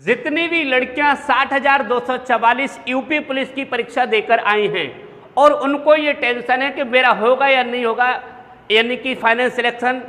जितनी भी लड़कियां 60,244 यूपी पुलिस की परीक्षा देकर आई हैं और उनको ये टेंशन है कि मेरा होगा या नहीं होगा, यानी कि फाइनल सिलेक्शन,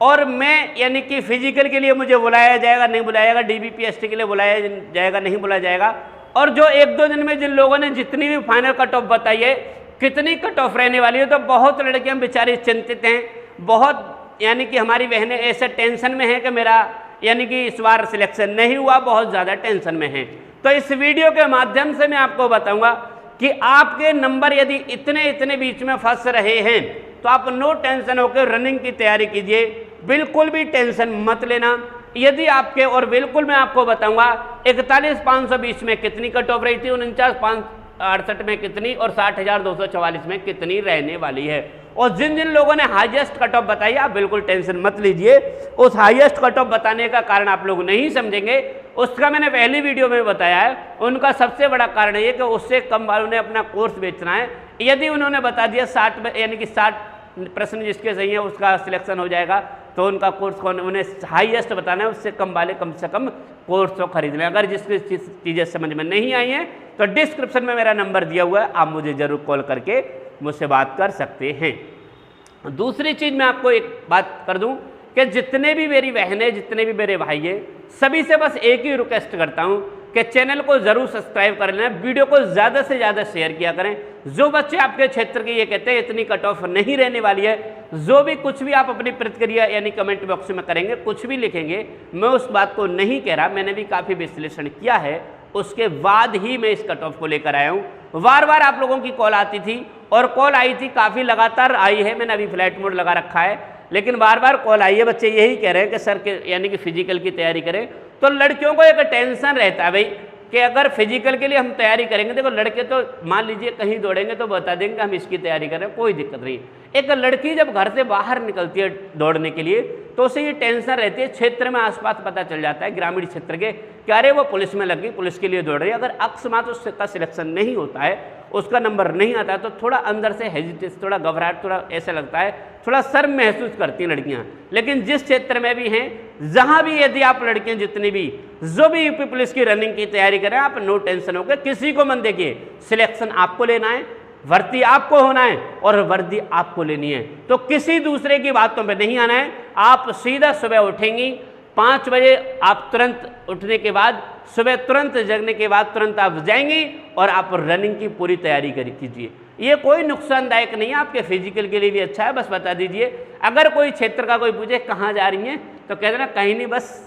और मैं यानी कि फिजिकल के लिए मुझे बुलाया जाएगा नहीं बुलाया जाएगा, डीबीपीएसटी के लिए बुलाया जाएगा नहीं बुलाया जाएगा, और जो एक दो दिन में जिन लोगों ने जितनी भी फाइनल कट ऑफ बताई है कितनी कट ऑफ रहने वाली है, तो बहुत लड़कियां बेचारी चिंतित हैं, बहुत यानी कि हमारी बहनें ऐसे टेंशन में हैं कि मेरा यानी कि इस बार सिलेक्शन नहीं हुआ, बहुत ज़्यादा टेंशन में हैं। तो इस वीडियो के माध्यम से मैं आपको बताऊंगा कि आपके नंबर यदि इतने इतने बीच में फंस रहे हैं तो आप नो टेंशन होकर रनिंग की तैयारी कीजिए, बिल्कुल भी टेंशन मत लेना। यदि आपके, और बिल्कुल मैं आपको बताऊंगा 41,520 में कितनी कट ऑफ रही थी, 49,568 में कितनी, और 60,244 में कितनी रहने वाली है। और जिन जिन लोगों ने हाईएस्ट कट ऑफ बताई आप बिल्कुल टेंशन मत लीजिए, उस हाईएस्ट कट ऑफ बताने का कारण आप लोग नहीं समझेंगे, उसका मैंने पहली वीडियो में बताया है। उनका सबसे बड़ा कारण ये कि उससे कम वालों ने अपना कोर्स बेचना है। यदि उन्होंने बता दिया 60 यानी कि 60 प्रश्न जिसके सही है उसका सिलेक्शन हो जाएगा, तो उनका कोर्स कौन, उन्हें हाईएस्ट बताना है, उससे कम वाले कम से कम कोर्स तो खरीद लें। अगर जिसकी चीज़ें समझ में नहीं आई हैं तो डिस्क्रिप्शन में मेरा नंबर दिया हुआ है, आप मुझे ज़रूर कॉल करके मुझसे बात कर सकते हैं। दूसरी चीज़ मैं आपको एक बात कर दूं कि जितने भी मेरी बहनें, जितने भी मेरे भाई हैं, सभी से बस एक ही रिक्वेस्ट करता हूं कि चैनल को ज़रूर सब्सक्राइब कर लेना, वीडियो को ज़्यादा से ज़्यादा शेयर किया करें। जो बच्चे आपके क्षेत्र के ये कहते हैं इतनी कट ऑफ नहीं रहने वाली है, जो भी कुछ भी आप अपनी प्रतिक्रिया यानी कमेंट बॉक्स में करेंगे, कुछ भी लिखेंगे, मैं उस बात को नहीं कह रहा, मैंने भी काफ़ी विश्लेषण किया है, उसके बाद ही मैं इस कट ऑफ को लेकर आया हूँ। बार बार आप लोगों की कॉल आती थी, और कॉल आई थी काफ़ी लगातार आई है, मैंने अभी फ्लाइट मोड लगा रखा है, लेकिन बार बार कॉल आई है, बच्चे यही कह रहे हैं कि सर के यानी कि फिजिकल की तैयारी करें। तो लड़कियों को एक टेंशन रहता है भाई कि अगर फिजिकल के लिए हम तैयारी करेंगे, देखो लड़के तो मान लीजिए कहीं दौड़ेंगे तो बता देंगे हम इसकी तैयारी करें, कोई दिक्कत नहीं। एक लड़की जब घर से बाहर निकलती है दौड़ने के लिए तो उसे ये टेंशन रहती है, क्षेत्र में आसपास पता चल जाता है ग्रामीण क्षेत्र के कि अरे वो पुलिस में लग गई, पुलिस के लिए दौड़ रही है। अगर अकस्मात उसका सिलेक्शन नहीं होता है, उसका नंबर नहीं आता है, तो थोड़ा अंदर से हेजिटेशन, थोड़ा घबराहट, थोड़ा ऐसा लगता है, थोड़ा शर्म महसूस करती हैं लड़कियां। लेकिन जिस क्षेत्र में भी हैं, जहां भी यदि आप लड़कियां जितनी भी जो भी यूपी पुलिस की रनिंग की तैयारी करें, आप नो टेंशन होकर किसी को मन देखिए, सिलेक्शन आपको लेना है, भर्ती आपको होना है और वर्दी आपको लेनी है। तो किसी दूसरे की बातों पे नहीं आना है। आप सीधा सुबह उठेंगी 5 बजे, आप तुरंत उठने के बाद, सुबह तुरंत जगने के बाद तुरंत आप जाएंगी और आप रनिंग की पूरी तैयारी कीजिए। ये कोई नुकसानदायक नहीं है, आपके फिजिकल के लिए भी अच्छा है। बस बता दीजिए, अगर कोई क्षेत्र का कोई पूछे कहाँ जा रही हैं तो कह देना कहीं नहीं, बस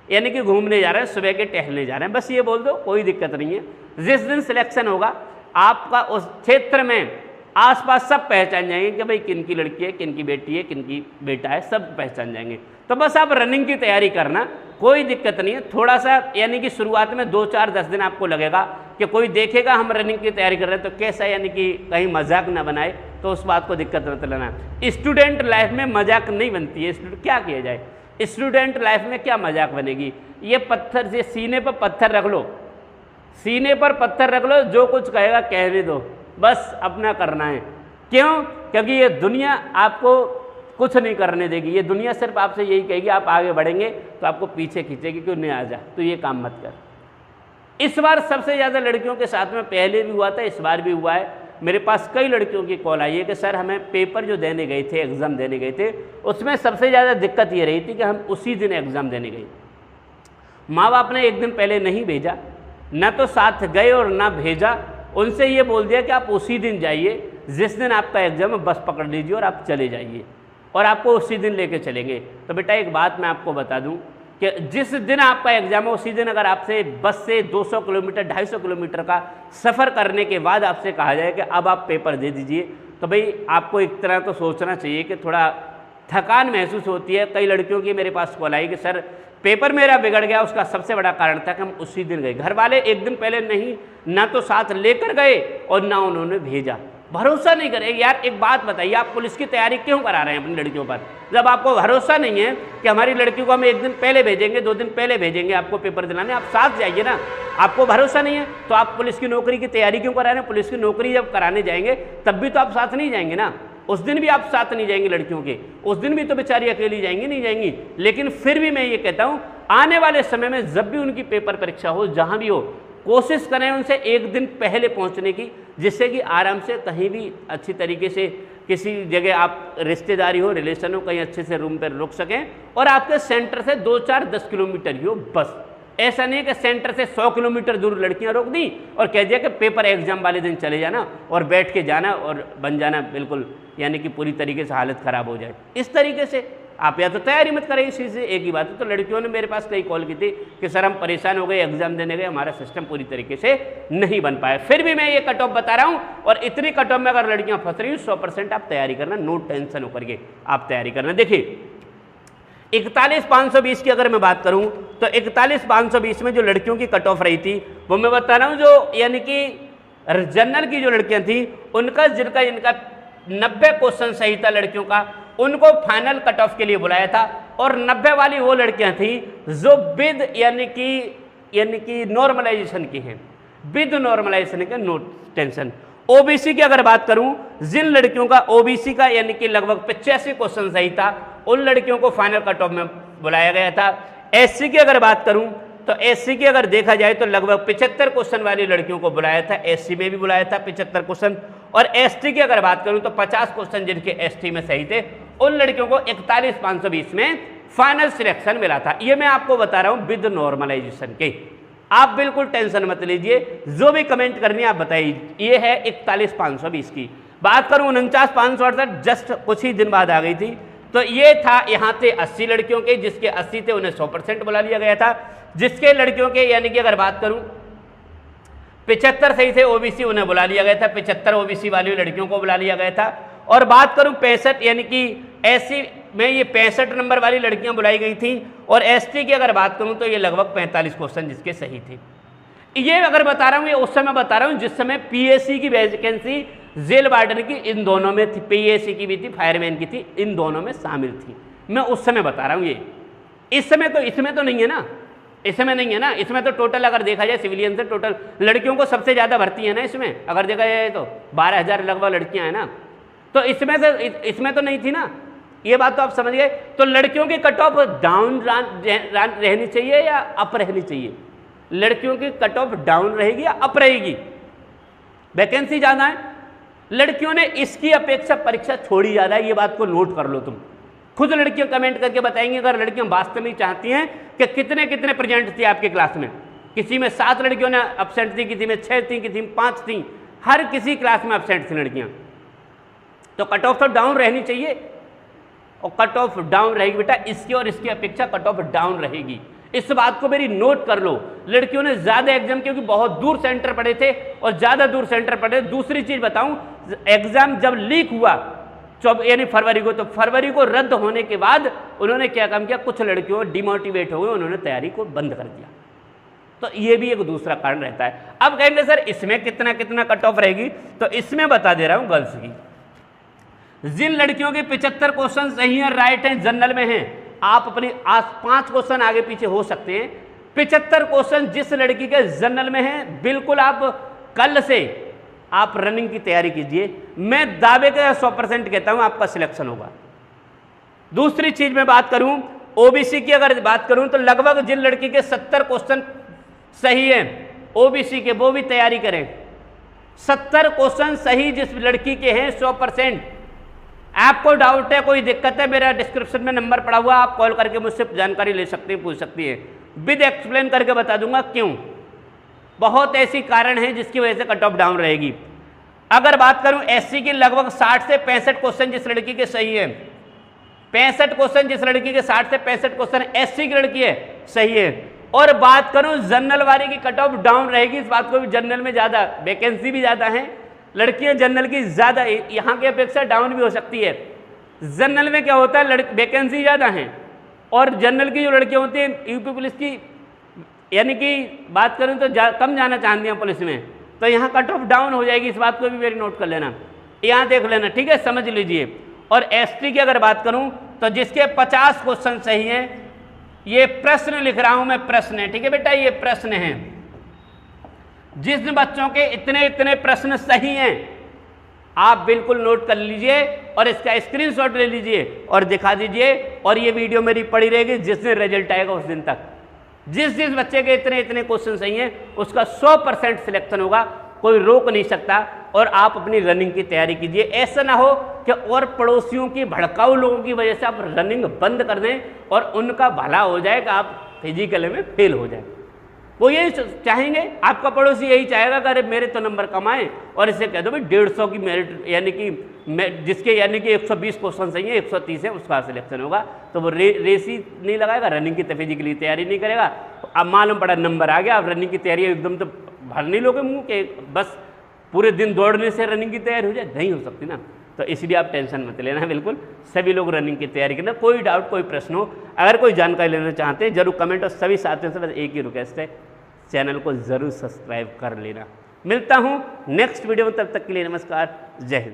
यानी कि घूमने जा रहे हैं, सुबह के टहलने जा रहे हैं, बस ये बोल दो, कोई दिक्कत नहीं है। जिस दिन सिलेक्शन होगा आपका उस क्षेत्र में आसपास सब पहचान जाएंगे कि भाई किन की लड़की है, किन की बेटी है, किन की बेटा है, सब पहचान जाएंगे। तो बस आप रनिंग की तैयारी करना, कोई दिक्कत नहीं है। थोड़ा सा यानी कि शुरुआत में 2, 4, 10 दिन आपको लगेगा कि कोई देखेगा हम रनिंग की तैयारी कर रहे हैं तो कैसा, यानी कि कहीं मजाक ना बनाए, तो उस बात को दिक्कत मत लेना। स्टूडेंट लाइफ में मजाक नहीं बनती है, क्या किया जाए, स्टूडेंट लाइफ में क्या मजाक बनेगी। ये पत्थर से सीने पर पत्थर रख लो, सीने पर पत्थर रख लो, जो कुछ कहेगा कहने दो, बस अपना करना है। क्यों? क्योंकि ये दुनिया आपको कुछ नहीं करने देगी, ये दुनिया सिर्फ आपसे यही कहेगी आप आगे बढ़ेंगे तो आपको पीछे खींचेगी, क्यों नहीं आ जा, तो ये काम मत कर। इस बार सबसे ज़्यादा लड़कियों के साथ में पहले भी हुआ था, इस बार भी हुआ है। मेरे पास कई लड़कियों की कॉल आई है कि सर हमें पेपर जो देने गए थे, एग्ज़ाम देने गए थे, उसमें सबसे ज़्यादा दिक्कत ये रही थी कि हम उसी दिन एग्ज़ाम देने गए, माँ बाप ने एक दिन पहले नहीं भेजा, न तो साथ गए और ना भेजा, उनसे ये बोल दिया कि आप उसी दिन जाइए जिस दिन आपका एग्ज़ाम है, बस पकड़ लीजिए और आप चले जाइए, और आपको उसी दिन लेके चलेंगे। तो बेटा एक बात मैं आपको बता दूं कि जिस दिन आपका एग्ज़ाम है उसी दिन अगर आपसे बस से 200 किलोमीटर 250 किलोमीटर का सफ़र करने के बाद आपसे कहा जाए कि अब आप पेपर दे दीजिए, तो भाई आपको एक तरह तो सोचना चाहिए कि थोड़ा थकान महसूस होती है। कई लड़कियों की मेरे पास कॉल आई कि सर पेपर मेरा बिगड़ गया, उसका सबसे बड़ा कारण था कि हम उसी दिन गए, घर वाले एक दिन पहले नहीं, ना तो साथ लेकर गए और ना उन्होंने भेजा, भरोसा नहीं करे। यार एक बात बताइए, आप पुलिस की तैयारी क्यों करा रहे हैं अपनी लड़कियों पर, जब आपको भरोसा नहीं है कि हमारी लड़की को हम एक दिन पहले भेजेंगे, 2 दिन पहले भेजेंगे आपको पेपर दिलाने, आप साथ जाइए ना। आपको भरोसा नहीं है तो आप पुलिस की नौकरी की तैयारी क्यों करा रहे हैं? पुलिस की नौकरी जब कराने जाएंगे तब भी तो आप साथ नहीं जाएंगे ना, उस दिन भी आप साथ नहीं जाएंगे लड़कियों के, उस दिन भी तो बेचारी अकेली जाएंगी, नहीं जाएंगी। लेकिन फिर भी मैं ये कहता हूँ आने वाले समय में जब भी उनकी पेपर परीक्षा हो, जहां भी हो, कोशिश करें उनसे एक दिन पहले पहुंचने की, जिससे कि आराम से कहीं भी अच्छी तरीके से किसी जगह आप रिश्तेदारी हो, रिलेशन हो, कहीं अच्छे से रूम पर रुक सकें और आपके सेंटर से 2-4-10 किलोमीटर ही हो बस। ऐसा नहीं है कि सेंटर से 100 किलोमीटर दूर लड़कियां रोक दी और कह दिया कि पेपर एग्जाम वाले दिन चले जाना और बैठ के जाना और बन जाना बिल्कुल, यानी कि पूरी तरीके से हालत ख़राब हो जाए। इस तरीके से आप या तो तैयारी मत करें इस चीज़ से, एक ही बात है। तो लड़कियों ने मेरे पास कई कॉल की थी कि सर हम परेशान हो गए, एग्जाम देने गए, हमारा सिस्टम पूरी तरीके से नहीं बन पाया। फिर भी मैं ये कट ऑफ बता रहा हूँ, और इतनी कट ऑफ में अगर लड़कियाँ फंस रही हूँ, 100% आप तैयारी करना, नो टेंशन होकर के आप तैयारी करना। देखिए 41,520 की अगर मैं बात करूं तो 41,520 में जो लड़कियों की कट ऑफ रही थी वो मैं बता रहा हूं, जो यानी कि जनरल की जो लड़कियां थी उनका जिनका 90 क्वेश्चन सही था लड़कियों का, उनको फाइनल कट ऑफ के लिए बुलाया था। और 90 वाली वो लड़कियां थी जो विद यानी कि नॉर्मलाइजेशन की हैं, विद नॉर्मलाइजेशन के, नो टेंशन। ओबीसी की अगर बात करूं, जिन लड़कियों का ओबीसी का यानी कि लगभग 85 क्वेश्चन सही था, उन लड़कियों को फाइनल कट ऑफ में बुलाया गया था। एससी की अगर बात करूं तो एससी की अगर देखा जाए तो लगभग 75 क्वेश्चन वाली लड़कियों को बुलाया था, एससी में भी बुलाया था 75 क्वेश्चन। और एसटी की अगर बात करूं तो 50 क्वेश्चन जिनके एसटी में सही थे, उन लड़कियों को 41,520 में फाइनल सिलेक्शन मिला था। ये मैं आपको बता रहा हूं विद नॉर्मलाइजेशन के, आप बिल्कुल टेंशन मत लीजिए, जो भी कमेंट करनी है आप बताइए। ये है 41,520 की। बात करूं 49,568 जस्ट कुछ ही दिन बाद आ गई थी, तो ये था यहाँ से 80 लड़कियों के, जिसके 80 थे उन्हें 100% बुला लिया गया था। जिसके लड़कियों के यानी कि अगर बात करूं 75 सही थे ओबीसी, उन्हें बुला लिया गया था, 75 ओबीसी वाली लड़कियों को बुला लिया गया था। और बात करूं 65 यानी कि एससी में ये 65 नंबर वाली लड़कियां बुलाई गई थी। और एसटी की अगर बात करूं तो ये लगभग 45 क्वेश्चन जिसके सही थे। ये अगर बता रहा हूं, ये उस समय बता रहा हूं जिस समय पीएससी की वैकेंसी जेल वार्डन की इन दोनों में थी, पीएससी की भी थी, फायरमैन की थी, इन दोनों में शामिल थी। मैं उस समय बता रहा हूं ये, इस समय तो इसमें तो नहीं है ना, इसमें नहीं है ना। इसमें तो टोटल अगर देखा जाए सिविलियन से टोटल लड़कियों को सबसे ज़्यादा भर्ती है ना इसमें, अगर देखा जाए तो 12,000 लगभग लड़कियां हैं ना, तो इसमें से इसमें तो नहीं थी ना। ये बात तो आप समझ गए। तो लड़कियों की कट ऑफ डाउन रहनी चाहिए या अप रहनी चाहिए? लड़कियों की कट ऑफ डाउन रहेगी या अप रहेगी? वैकेंसी ज़्यादा है, लड़कियों ने इसकी अपेक्षा परीक्षा छोड़ी ज़्यादा है, ये बात को नोट कर लो तुम। खुद लड़कियां कमेंट करके बताएंगी अगर लड़कियां वास्तव में चाहती हैं कि कितने कितने प्रेजेंट थी आपके क्लास में। किसी में 7 लड़कियों ने एब्सेंट थी, किसी में 6 थी, किसी में 5 थी, हर किसी क्लास में एब्सेंट थी लड़कियां। तो कट ऑफ तो डाउन रहनी चाहिए, और कट ऑफ डाउन रहेगी बेटा, इसकी और इसकी अपेक्षा कट ऑफ डाउन रहेगी। इस बात को मेरी नोट कर लो। लड़कियों ने ज्यादा एग्जाम, क्योंकि बहुत दूर सेंटर पड़े थे और ज्यादा दूर सेंटर पड़े। दूसरी चीज बताऊं, एग्जाम जब लीक हुआ यानी फरवरी को, तो फरवरी को रद्द होने के बाद उन्होंने क्या काम किया, कुछ लड़कियों डिमोटिवेट हो गए, उन्होंने तैयारी को बंद कर दिया। तो ये भी एक दूसरा कारण रहता है। अब कहेंगे सर इसमें कितना कितना कट ऑफ रहेगी, तो इसमें बता दे रहा हूं गर्ल्स की। जिन लड़कियों के 75 क्वेश्चन सही है, राइट है, जनरल में हैं, आप अपनी 5 क्वेश्चन आगे पीछे हो सकते हैं। 75 क्वेश्चन जिस लड़की के जनरल में हैं, बिल्कुल आप कल से आप रनिंग की तैयारी कीजिए। मैं दावे के 100% कहता हूं आपका सिलेक्शन होगा। दूसरी चीज में बात करूं ओबीसी की, अगर बात करूं तो लगभग जिन लड़की के 70 क्वेश्चन सही हैं ओबीसी के, वो भी तैयारी करें। 70 क्वेश्चन सही जिस लड़की के हैं 100%। आपको डाउट है, कोई दिक्कत है, मेरा डिस्क्रिप्शन में नंबर पड़ा हुआ, आप कॉल करके मुझसे जानकारी ले सकते हैं, पूछ सकती है, विद एक्सप्लेन करके बता दूंगा क्यों। बहुत ऐसी कारण हैं जिसकी वजह से कट ऑफ डाउन रहेगी। अगर बात करूं एससी की, लगभग 60 से 65 क्वेश्चन जिस लड़की के सही है, 65 क्वेश्चन जिस लड़की के 60 से 65 क्वेश्चन एससी की लड़की है सही है। और बात करूं जनरल वाले की कट ऑफ डाउन रहेगी, इस बात को भी, जनरल में ज़्यादा वैकेंसी भी ज़्यादा है, लड़कियां जनरल की ज़्यादा यहाँ की अपेक्षा डाउन भी हो सकती है। जनरल में क्या होता है, वैकेंसी ज़्यादा है, और जनरल की जो लड़कियां होती हैं यूपी पुलिस की यानी कि बात करें तो कम जाना चाहती हैं पुलिस में, तो यहाँ कट ऑफ डाउन हो जाएगी। इस बात को भी मेरी नोट कर लेना, यहाँ देख लेना, ठीक है, समझ लीजिए। और एसटी की अगर बात करूँ तो जिसके 50 क्वेश्चन सही हैं, ये प्रश्न लिख रहा हूँ मैं, प्रश्न है, ठीक है बेटा, ये प्रश्न है। जिस बच्चों के इतने इतने प्रश्न सही हैं, आप बिल्कुल नोट कर लीजिए और इसका स्क्रीनशॉट ले लीजिए और दिखा दीजिए, और ये वीडियो मेरी पड़ी रहेगी, जिस दिन रिजल्ट आएगा उस दिन तक। जिस जिस बच्चे के इतने इतने क्वेश्चन सही हैं उसका 100% सिलेक्शन होगा, कोई रोक नहीं सकता। और आप अपनी रनिंग की तैयारी कीजिए। ऐसा ना हो कि और पड़ोसियों की भड़काऊ लोगों की वजह से आप रनिंग बंद कर दें और उनका भला हो जाए कि आप फिजिकल में फेल हो जाए। वो यही चाहेंगे, आपका पड़ोसी यही चाहेगा कि अरे मेरे तो नंबर कम आए, और इसे कह दो भाई 150 की मेरिट, यानी कि जिसके यानी कि 120 क्वेश्चन सही है, 130 है, उसका सिलेक्शन होगा। तो वो रेस ही नहीं लगाएगा, रनिंग की फिजिकली तैयारी नहीं करेगा। अब मालूम पड़ा नंबर आ गया, अब रनिंग की तैयारी एकदम तो भर नहीं लोगे मुँह के, बस पूरे दिन दौड़ने से रनिंग की तैयारी हो जाए, नहीं हो सकती ना। तो इसलिए आप टेंशन मत लेना, बिल्कुल सभी लोग रनिंग की तैयारी करना। कोई डाउट, कोई प्रश्न हो, अगर कोई जानकारी लेना चाहते हैं जरूर कमेंट, और सभी साथियों से बस एक ही रिक्वेस्ट है, चैनल को जरूर सब्सक्राइब कर लेना। मिलता हूँ नेक्स्ट वीडियो में, तब तक के लिए नमस्कार, जय हिंद।